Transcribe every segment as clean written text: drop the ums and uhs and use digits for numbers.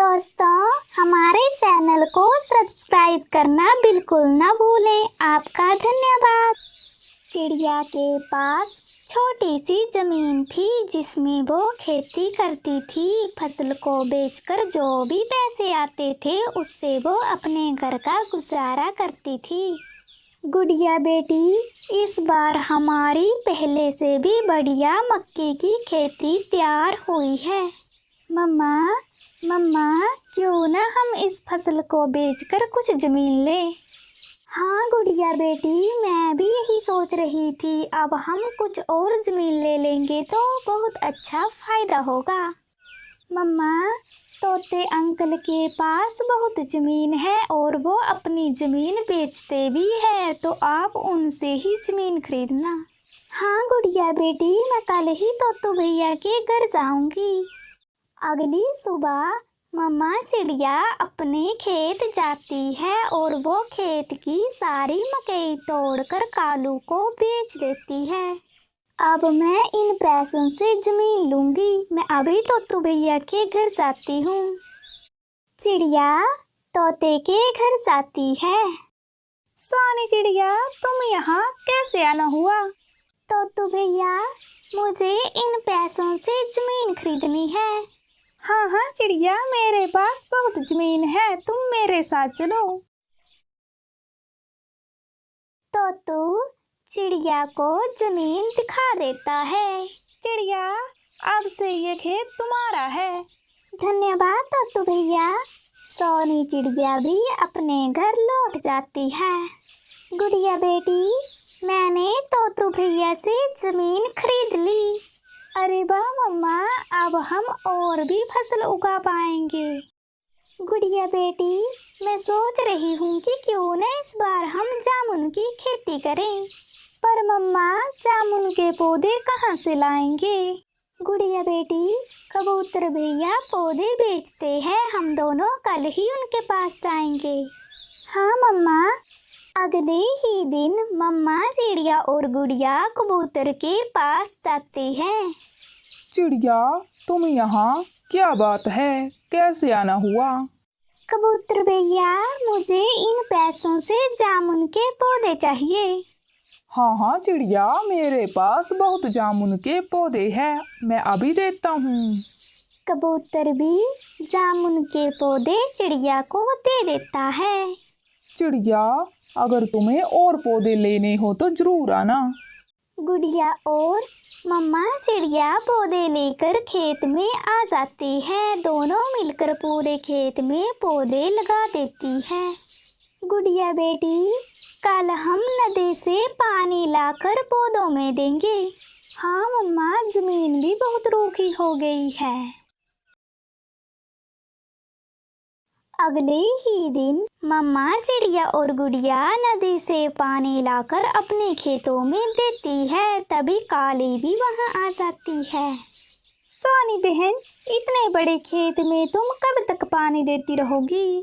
दोस्तों, हमारे चैनल को सब्सक्राइब करना बिल्कुल ना भूलें। आपका धन्यवाद। चिड़िया के पास छोटी सी जमीन थी जिसमें वो खेती करती थी। फसल को बेचकर जो भी पैसे आते थे उससे वो अपने घर का गुजारा करती थी। गुड़िया बेटी, इस बार हमारी पहले से भी बढ़िया मक्के की खेती तैयार हुई है। मम्मा मम्मा, क्यों ना हम इस फसल को बेचकर कुछ जमीन लें। हाँ गुड़िया बेटी, मैं भी यही सोच रही थी। अब हम कुछ और जमीन ले लेंगे तो बहुत अच्छा फायदा होगा। मम्मा, तोते अंकल के पास बहुत ज़मीन है और वो अपनी ज़मीन बेचते भी है, तो आप उनसे ही ज़मीन खरीदना। हाँ गुड़िया बेटी, मैं कल ही तोतू भैया के घर जाऊंगी। अगली सुबह मम्मा चिड़िया अपने खेत जाती है और वो खेत की सारी मकई तोड़कर कालू को बेच देती है। अब मैं इन पैसों से जमीन लूंगी। मैं अभी तोतू भैया के घर जाती हूँ। चिड़िया तोते के घर जाती है। सोनी चिड़िया, तुम यहाँ कैसे आना हुआ? तोतू भैया, मुझे इन पैसों से जमीन खरीदनी है। हाँ हाँ चिड़िया, मेरे पास बहुत जमीन है, तुम मेरे साथ चलो। तोतू चिड़िया को जमीन दिखा देता है। चिड़िया, अब से ये खेत तुम्हारा है। धन्यवाद तोतू भैया। सोनी चिड़िया भी अपने घर लौट जाती है। गुड़िया बेटी, मैंने तोतू भैया से जमीन खरीद ली। अरे वाह मम्मा, अब हम और भी फसल उगा पाएंगे। गुड़िया बेटी, मैं सोच रही हूँ कि क्यों न इस बार हम जामुन की खेती करें। पर मम्मा, जामुन के पौधे कहाँ से लाएंगे? गुड़िया बेटी, कबूतर भैया पौधे बेचते हैं, हम दोनों कल ही उनके पास जाएंगे। हाँ मम्मा। अगले ही दिन मम्मा चिड़िया और गुड़िया कबूतर के पास जाती हैं। चिड़िया, तुम यहाँ, क्या बात है, कैसे आना हुआ? कबूतर भैया, मुझे इन पैसों से जामुन के पौधे चाहिए। हाँ हाँ चिड़िया, मेरे पास बहुत जामुन के पौधे हैं, मैं अभी देता हूँ। कबूतर भी जामुन के पौधे चिड़िया को दे देता है। चिड़िया, अगर तुम्हें और पौधे लेने हो तो जरूर आना। गुड़िया और मम्मा चिड़िया पौधे लेकर खेत में आ जाती है। दोनों मिलकर पूरे खेत में पौधे लगा देती है। गुड़िया बेटी, कल हम नदी से पानी लाकर पौधों में देंगे। हाँ मम्मा, जमीन भी बहुत रूखी हो गई है। अगले ही दिन मम्मा चिड़िया और गुड़िया नदी से पानी लाकर अपने खेतों में देती है। तभी काली भी वहां आ जाती है। सोनी बहन, इतने बड़े खेत में तुम कब तक पानी देती रहोगी?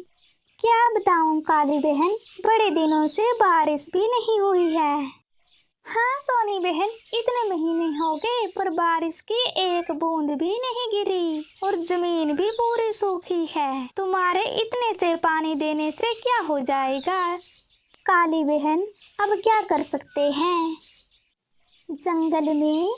क्या बताऊं काली बहन, बड़े दिनों से बारिश भी नहीं हुई है। हाँ सोनी बहन, इतने महीने हो गए पर बारिश की एक बूंद भी नहीं गिरी और जमीन भी पूरी सूखी है। तुम्हारे इतने से पानी देने से क्या हो जाएगा? काली बहन, अब क्या कर सकते हैं। जंगल में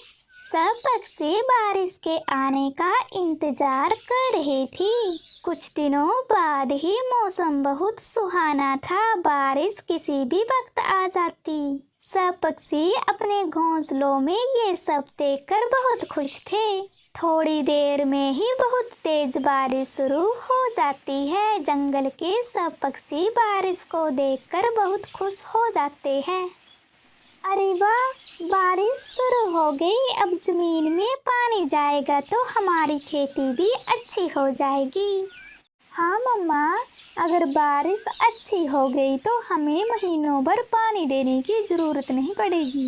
सब पक्षी बारिश के आने का इंतजार कर रहे थे। कुछ दिनों बाद ही मौसम बहुत सुहाना था। बारिश किसी भी वक्त आ जाती। सब पक्षी अपने घोंसलों में ये सब देखकर बहुत खुश थे। थोड़ी देर में ही बहुत तेज बारिश शुरू हो जाती है। जंगल के सब पक्षी बारिश को देखकर बहुत खुश हो जाते हैं। अरे वाह, बारिश शुरू हो गई। अब जमीन में पानी जाएगा तो हमारी खेती भी अच्छी हो जाएगी। हाँ मम्मा, अगर बारिश अच्छी हो गई तो हमें महीनों भर पानी देने की जरूरत नहीं पड़ेगी।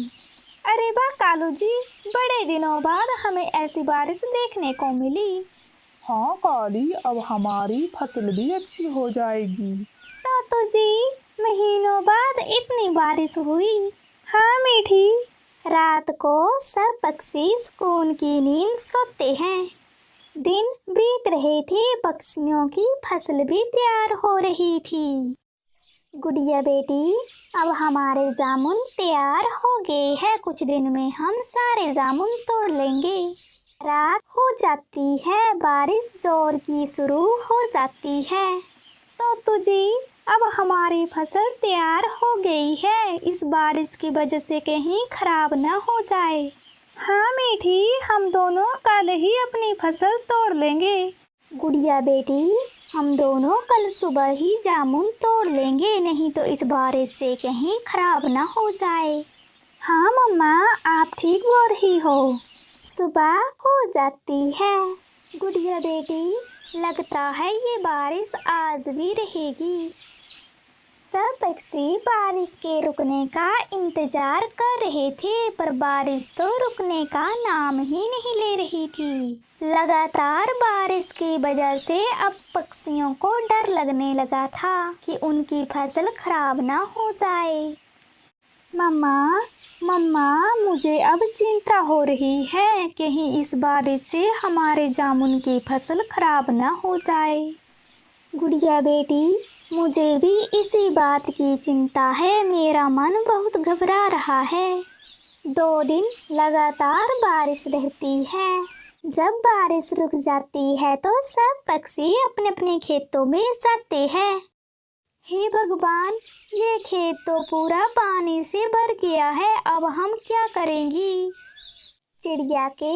अरे वाह कालू जी, बड़े दिनों बाद हमें ऐसी बारिश देखने को मिली। हाँ काली, अब हमारी फसल भी अच्छी हो जाएगी। तो जी, महीनों बाद इतनी बारिश हुई। हाँ मीठी। रात को सब पक्षी सुकून की नींद सोते हैं। दिन बीत रहे थे, पक्षियों की फसल भी तैयार हो रही थी। गुड़िया बेटी, अब हमारे जामुन तैयार हो गए हैं, कुछ दिन में हम सारे जामुन तोड़ लेंगे। रात हो जाती है, बारिश जोर की शुरू हो जाती है। तो तुझे अब हमारी फसल तैयार हो गई है, इस बारिश की वजह से कहीं खराब ना हो जाए। हाँ मीठी, हम दोनों कल ही अपनी फसल तोड़ लेंगे। गुड़िया बेटी, हम दोनों कल सुबह ही जामुन तोड़ लेंगे, नहीं तो इस बारिश से कहीं खराब ना हो जाए। हाँ मम्मा, आप ठीक बोल रही हो। सुबह हो जाती है। गुड़िया बेटी, लगता है ये बारिश आज भी रहेगी। सब पक्षी बारिश के रुकने का इंतजार कर रहे थे, पर बारिश तो रुकने का नाम ही नहीं ले रही थी। लगातार बारिश की वजह से अब पक्षियों को डर लगने लगा था कि उनकी फसल खराब ना हो जाए। मम्मा, मुझे अब चिंता हो रही है, कहीं इस बारिश से हमारे जामुन की फसल खराब ना हो जाए। गुड़िया बेटी, मुझे भी इसी बात की चिंता है, मेरा मन बहुत घबरा रहा है। 2 दिन लगातार बारिश रहती है। जब बारिश रुक जाती है तो सब पक्षी अपने अपने खेतों में जाते हैं। हे भगवान, ये खेत तो पूरा पानी से भर गया है, अब हम क्या करेंगी? चिड़िया के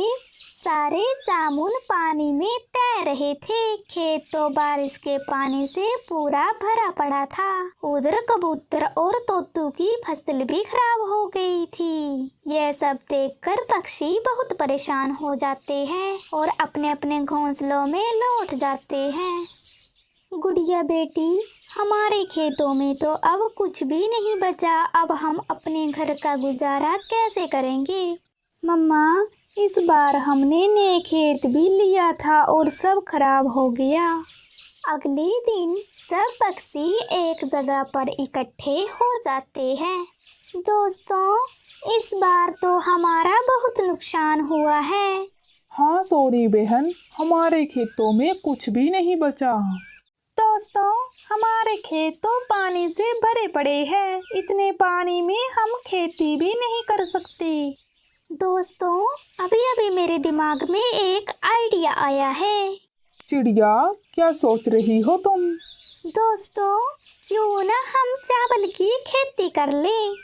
सारे जामुन पानी में तैर रहे थे, खेत तो बारिश के पानी से पूरा भरा पड़ा था। उधर कबूतर और तोतू की फसल भी खराब हो गई थी। यह सब देखकर पक्षी बहुत परेशान हो जाते हैं और अपने अपने घोंसलों में लौट जाते हैं। गुड़िया बेटी, हमारे खेतों में तो अब कुछ भी नहीं बचा, अब हम अपने घर का गुजारा कैसे करेंगे? मम्मा, इस बार हमने नए खेत भी लिया था और सब खराब हो गया। अगले दिन सब पक्षी एक जगह पर इकट्ठे हो जाते हैं। दोस्तों, इस बार तो हमारा बहुत नुकसान हुआ है। हाँ सोनी बहन, हमारे खेतों में कुछ भी नहीं बचा। दोस्तों, हमारे खेत तो पानी से भरे पड़े हैं, इतने पानी में हम खेती भी नहीं कर सकते। दोस्तों, अभी अभी मेरे दिमाग में एक आइडिया आया है। चिड़िया, क्या सोच रही हो तुम? दोस्तों, क्यों ना हम चावल की खेती कर लें?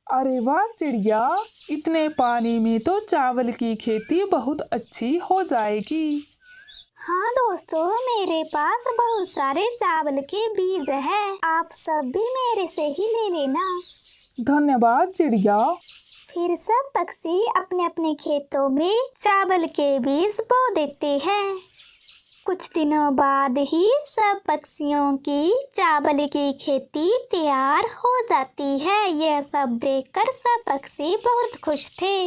अरे वाह चिड़िया, इतने पानी में तो चावल की खेती बहुत अच्छी हो जाएगी। हाँ दोस्तों, मेरे पास बहुत सारे चावल के बीज हैं, आप सब भी मेरे से ही ले लेना। धन्यवाद चिड़िया। फिर सब पक्षी अपने अपने खेतों में चावल के बीज बो देते हैं। कुछ दिनों बाद ही सब पक्षियों की चावल की खेती तैयार हो जाती है। यह सब देखकर सब पक्षी बहुत खुश थे।